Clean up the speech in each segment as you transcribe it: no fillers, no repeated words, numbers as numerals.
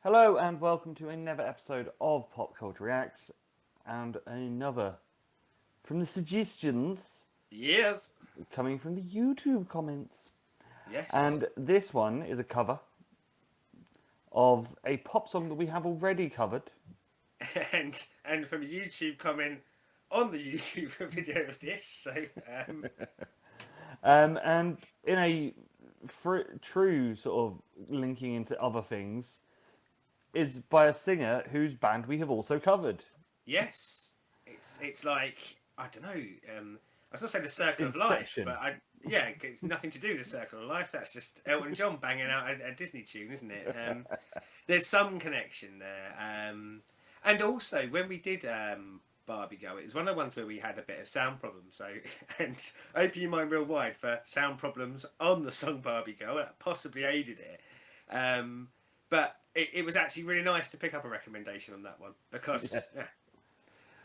Hello and welcome to another episode of PopCulture Reacts and another from the suggestions Yes. coming from the YouTube comments. Yes. And this one is a cover of a pop song that we have already covered. and from a YouTube comment on the YouTube video of this, so And in a true sort of linking into other things, is by a singer whose band we have also covered. yes, it's like I don't know. I was gonna say the Circle Inception. of Life, but it's nothing to do with the Circle of Life. That's just Elton John banging out a Disney tune, isn't it? There's some connection there, and also when we did Barbie Girl, it was one of the ones where we had a bit of sound problems. So, and open your mind real wide for sound problems on the song Barbie Girl. That possibly aided it. But it was actually really nice to pick up a recommendation on that one because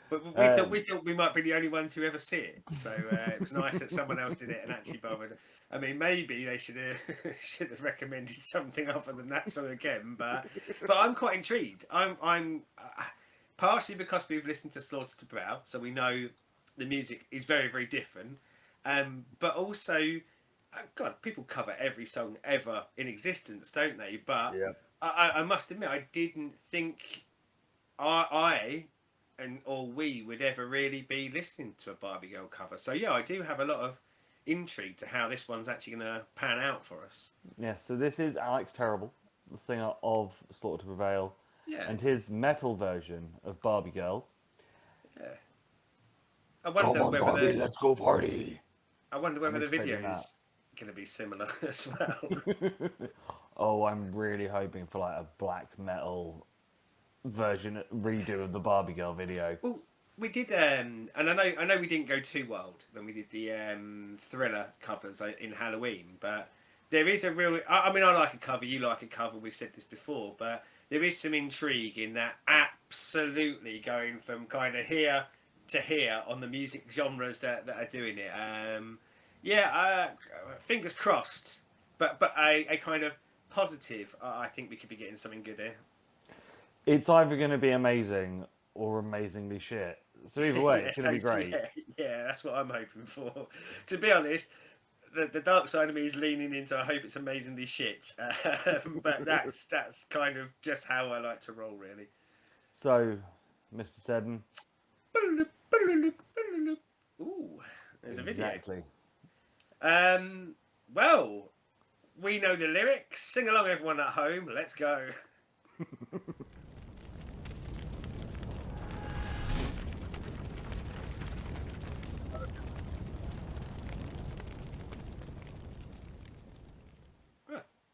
but we thought we might be the only ones who ever see it. So it was nice that someone else did it and actually bothered. I mean, maybe they should have recommended something other than that song again. But I'm quite intrigued. I'm partially because we've listened to Slaughter to Brow, so we know the music is very, very different. But also, God, people cover every song ever in existence, don't they? But I must admit, I didn't think I or we would ever really be listening to a Barbie Girl cover. So yeah, I do have a lot of intrigue to how this one's actually going to pan out for us. Yeah, so this is Alex Terrible, the singer of Slaughter to Prevail, and his metal version of Barbie Girl. Yeah. I wonder whether Barbie, let's go party. I wonder whether the video is going to be similar as well. Oh, I'm really hoping for like a black metal redo of the Barbie Girl video. Well, we did, and I know we didn't go too wild when we did the Thriller covers in Halloween, but there is a real. I mean, I like a cover. You like a cover. We've said this before, but there is some intrigue in that. Absolutely, going from kind of here to here on the music genres that are doing it. Fingers crossed, but a kind of positive. I think we could be getting something good here. It's either going to be amazing or amazingly shit. So either way, it's going to be great. Yeah, that's what I'm hoping for. To be honest, the dark side of me is leaning into I hope it's amazingly shit. But that's kind of just how I like to roll, really. So, Mr. Seddon. Ooh, there's a video. Exactly. Well, we know the lyrics. Sing along, everyone at home. Let's go.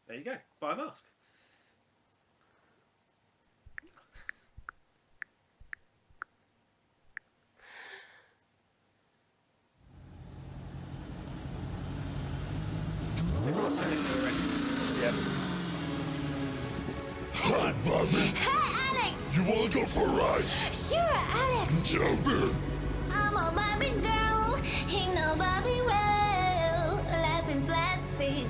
There you go. Buy a mask. They've got Sinister already. Yep. Hi, Barbie. Hi, Alex. You wanna go for a ride? Sure, Alex. Jump in. I'm a Barbie girl. You know Barbie well. Life in plastic.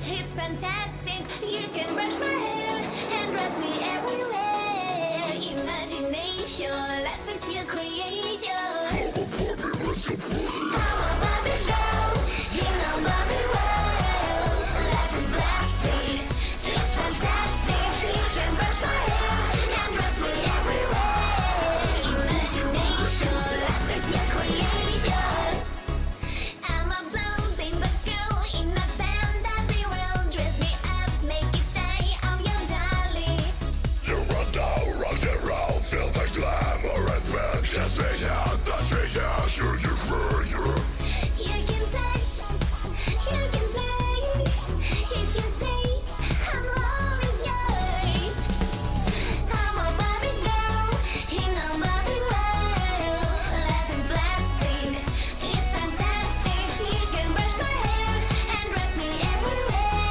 It's fantastic. You can brush my hair and dress me everywhere. Imagination, life is your creation. Come on, Barbie, let's go party. I'm a Barbie girl. You know Barbie well. Life is plastic. It's fantastic. You can brush my hair and dress me everywhere. Imagination, life is your creation. I'm a blonde bimbo girl in a fantasy world. Dress me up, make it day of your darling. You run down, rock and roll, feel the glamour and red. Kiss me out, touch me out, you're further. You can touch, you can play, you can say, I'm always yours. I'm a Barbie girl, you know Barbie well. Life in plastic, it's fantastic. You can brush my hair and dress me everywhere.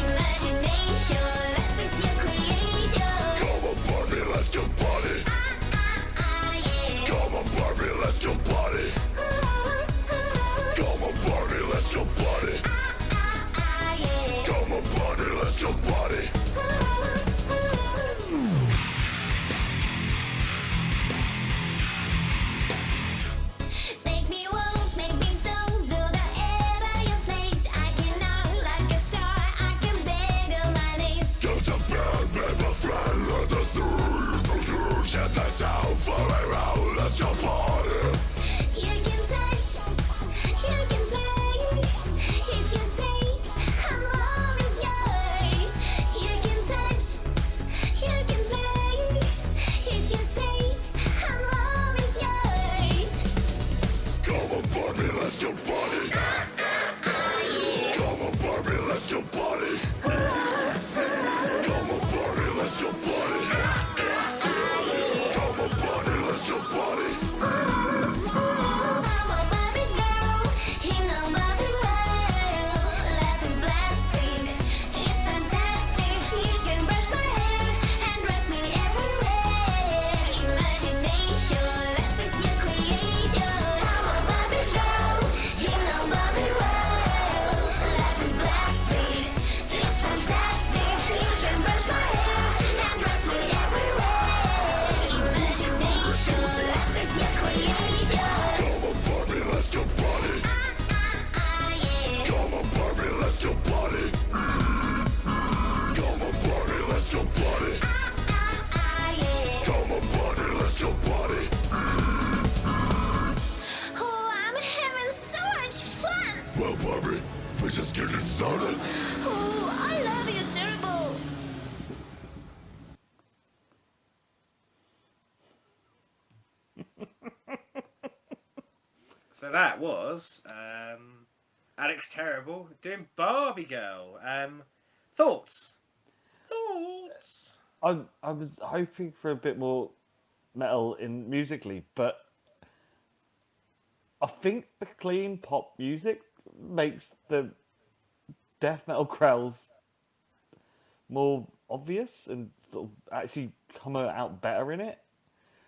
Imagination, life is your creation. Come on, Barbie, let's go party. Yeah. Come on, Barbie. Barbie Girl, let's go party. You can touch, you can play, you can say, I'm always yours. You can touch, you can play, you can say, I'm always yours. Come on, Barbie, let's go party. Come on, Barbie, let's go party. Come on, Barbie, let's go party. Come on, Barbie, let's go party. I'm a Barbie girl in a Barbie world. Life is blasting, it's fantastic. You can brush my hair and dress me everywhere. Imagination, life is your creation. I'm a Barbie girl in a Barbie world. Life is blasting, it's fantastic. You can brush my hair and dress me everywhere. Imagination, life is your creation. Come on, Barbie, let's go party. Yeah. Come on, Barbie, let's go party. Come on, Barbie, let's go party. Yeah. Come on, Barbie, let's go party. Oh, I'm having so much fun. Well, Barbie, we're just getting started. Oh, I love you, Turbo. So that was Alex Terrible doing Barbie Girl. Thoughts? Thoughts? I was hoping for a bit more metal in musically, but I think the clean pop music makes the death metal growls more obvious and sort of actually come out better in it.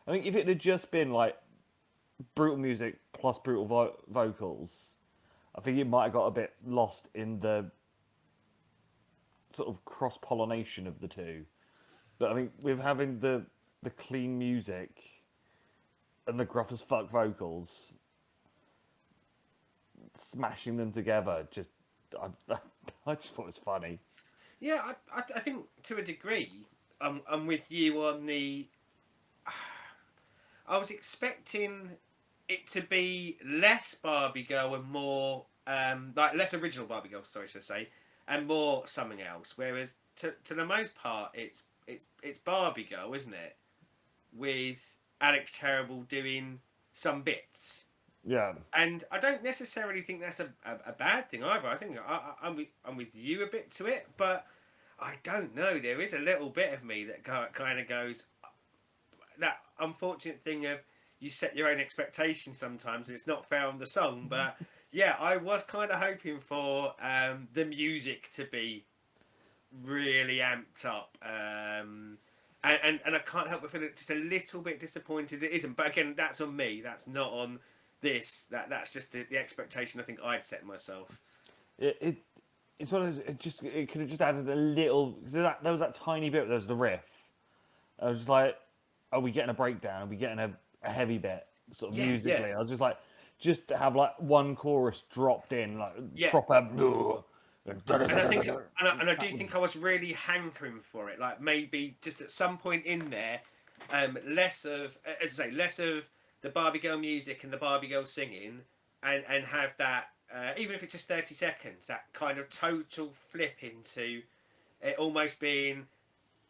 I think if it had just been like brutal music plus brutal vocals, I think it might have got a bit lost in the sort of cross pollination of the two. But I think with having the clean music and the gruff as fuck vocals, smashing them together, just I just thought it was funny. Yeah, I think to a degree, I'm with you on the. I was expecting it to be less Barbie Girl and more like less original Barbie Girl, sorry should I say, and more something else. Whereas to the most part, it's Barbie Girl, isn't it? With Alex Terrible doing some bits. Yeah, And I don't necessarily think that's a bad thing either. I think I'm with you a bit to it, but I don't know. There is a little bit of me that kind of goes, that unfortunate thing of you set your own expectations sometimes and it's not fair on the song. But yeah, I was kind of hoping for the music to be really amped up. And I can't help but feel just a little bit disappointed it isn't. But again, that's on me. That's not on this. That's just the expectation I think I'd set myself. it's one of those, it could have just added a little. Cause there was that tiny bit. There was the riff. I was just like, are we getting a breakdown? Are we getting a heavy bit sort of Yeah, musically? yeah. I was just like, just to have like one chorus dropped in, like Yeah. proper. And I think, and I do think I was really hankering for it. Like maybe just at some point in there, less of, as I say, less of the Barbie Girl music and the Barbie Girl singing, and have that, even if it's just 30 seconds, that kind of total flip into it almost being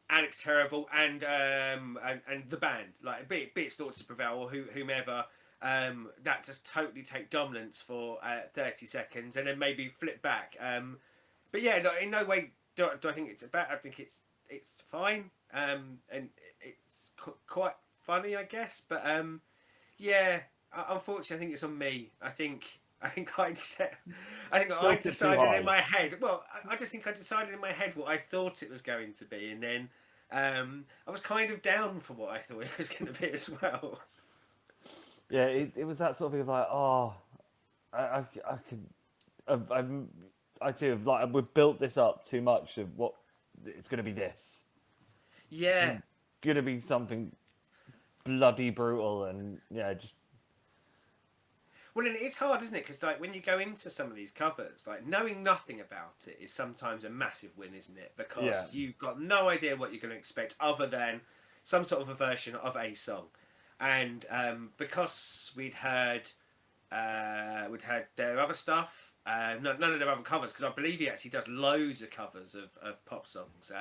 Alex Terrible and the band, like be it Staunch to Prevail or whomever. That just totally take dominance for 30 seconds and then maybe flip back. But yeah, no, in no way do I think it's bad. I think it's fine, and it's quite funny, I guess. But yeah, unfortunately, I think it's on me. I think I decided in my head. Well, I just think I decided in my head what I thought it was going to be, and then I was kind of down for what I thought it was going to be as well. Yeah, it was that sort of thing of like, oh, I too have like we've built this up too much of what it's going to be. This Yeah. going to be something bloody brutal and yeah, just Well, and it's hard, isn't it? Because like when you go into some of these covers, like knowing nothing about it is sometimes a massive win, isn't it? Because you've got no idea what you're going to expect other than some sort of a version of a song. and because we'd had their other stuff, none of their other covers, because I believe he actually does loads of covers of pop songs.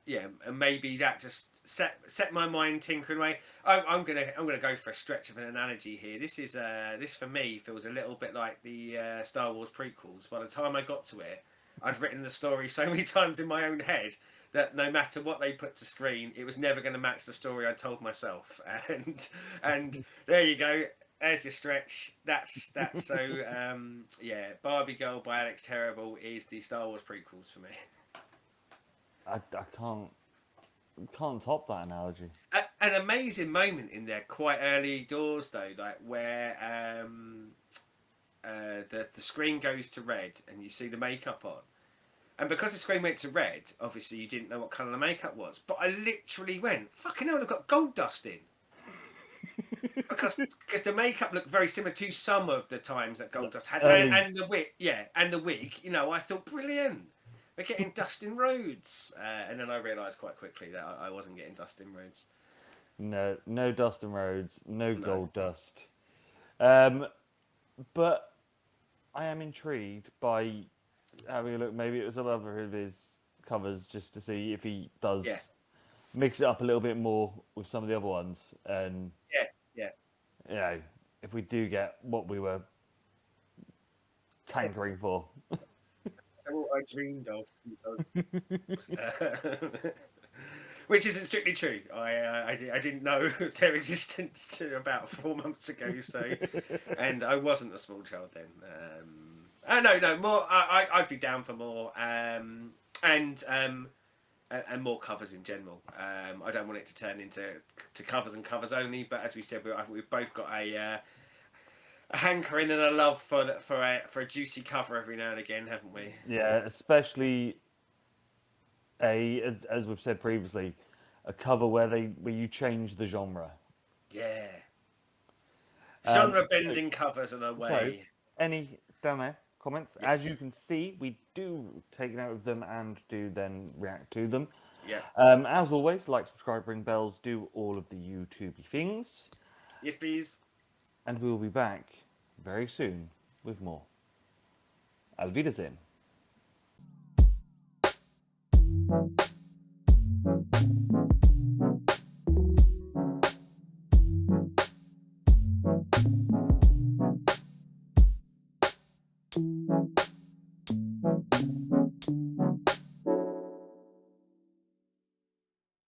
Yeah, and maybe that just set my mind tinkering away. I'm gonna go for a stretch of an analogy here. This for me feels a little bit like the Star Wars prequels. By the time I got to it, I'd written the story so many times in my own head that no matter what they put to screen, it was never going to match the story I told myself. And there you go. There's your stretch. That's so. Yeah, Barbie Girl by Alex Terrible is the Star Wars prequels for me. I can't top that analogy. An amazing moment in there, quite early doors though, like where the screen goes to red and you see the makeup on. And because the screen went to red, obviously you didn't know what colour the makeup was. But I literally went, fucking hell, I've got gold dust in. because the makeup looked very similar to some of the times that gold dust had. And the wig, and the wig, I thought, brilliant. We're getting Dustin Rhodes. And then I realised quite quickly that I wasn't getting Dustin Rhodes. No Dustin Rhodes, no gold dust. But I am intrigued by having a look. Maybe it was another of his covers just to see if he does mix it up a little bit more with some of the other ones. And if we do get what we were tankering for. What I dreamed of since I was, which isn't strictly true. I didn't know their existence to about 4 months ago. So, and I wasn't a small child then. No, more. I'd be down for more, and more covers in general. I don't want it to turn into covers and covers only. But as we said, we've both got a hankering and a love for a juicy cover every now and again, haven't we? Yeah, especially as we've said previously, a cover where you change the genre. Yeah. Genre bending covers in a way. So, any down there comments? Yes. As you can see, we do take note of them and do then react to them. Yeah. As always, like, subscribe, ring bells, do all of the YouTubey things. Yes, please. And we'll be back very soon with more. Auf Wiedersehen.